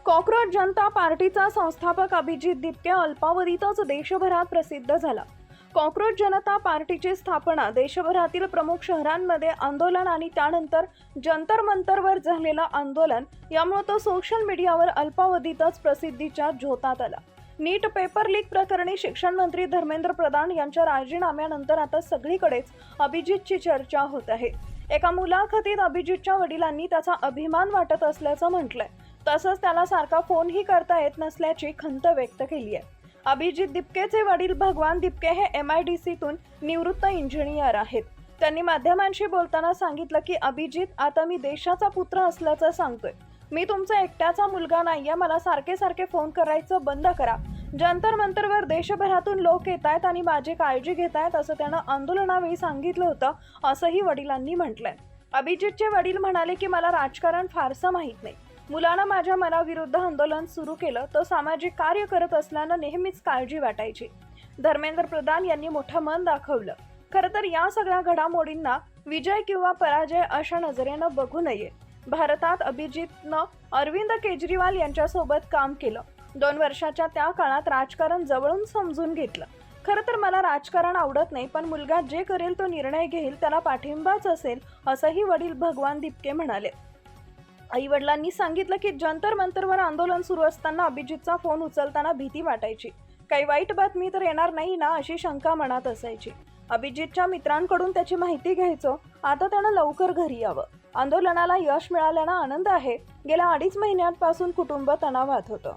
Cockroach जनता पार्टीचा संस्थापक अभिजित दिपके अल्पावधीतच देशभरात प्रसिद्ध झाला। कॉकरोच जनता पार्टीची स्थापना देशभरातील प्रमुख शहरांमध्ये आंदोलन आणि त्यानंतर जंतर मंतरवर झालेलं आंदोलन यामुळे तो सोशल मीडियावर अल्पावधीतच प्रसिद्धीच्या झोतात आला। नीट पेपर लीक प्रकरणी शिक्षण मंत्री धर्मेंद्र प्रधान यांच्या राजीनाम्यानंतर आता सगळीकडेच अभिजितची चर्चा होत आहे। एका मुलाखतीत अभिजितच्या वडिलांनी त्याचा अभिमान वाटत असल्याचं म्हटलंय। तसंच त्याला सारखा फोनही करता येत नसल्याची खंत व्यक्त केली आहे। अभिजित दिपकेचे वडील भगवान दिपके हे MIDCतून निवृत्त इंजिनियर आहेत। त्यांनी माध्यमांशी बोलताना सांगितलं की अभिजित, आता मी देशाचा पुत्र असल्याचं सांगतोय। मी तुमचा एकट्याचा मुलगा नाहीये, मला सारखे फोन करायचं बंद करा। जंतर मंतरवर देशभरातून लोक येत आहेत आणि माझी काळजी घेत आहेत असं त्यानं आंदोलनावेळी सांगितलं होतं, असंही वडिलांनी म्हटलंय। अभिजितचे वडील म्हणाले की मला राजकारण फारसं माहीत नाही। मुलानं माझ्या मनाविरुद्ध आंदोलन सुरू केलं, तो सामाजिक कार्य करत असल्यानं नेहमीच काळजी वाटायची। धर्मेंद्र प्रधान यांनी मोठं मन दाखवलं। खरं तर या सगळ्या घडामोडींना विजय किंवा पराजय अशा नजरेनं बघू नये। भारतात अभिजितनं अरविंद केजरीवाल यांच्यासोबत काम केलं। 2 वर्षाच्या त्या काळात राजकारण जवळून समजून घेतलं। खरं तर मला राजकारण आवडत नाही, पण मुलगा जे करेल तो निर्णय घेईल त्याला पाठिंबाच असेल, असंही वडील भगवान दिपके म्हणाले। आई वडिलांनी सांगितलं की जंतर मंतरवर आंदोलन सुरू असताना अभिजितचा फोन उचलताना भीती वाटायची। काही वाईट बातमी तर येणार नाही ना अशी शंका मनात असायची। अभिजितच्या मित्रांकडून त्याची माहिती घ्यायचो। आता त्यानं लवकर घरी यावं। आंदोलनाला यश मिळाल्यानं आनंद आहे। गेल्या 2.5 महिन्यांपासून कुटुंब तणावात होतं।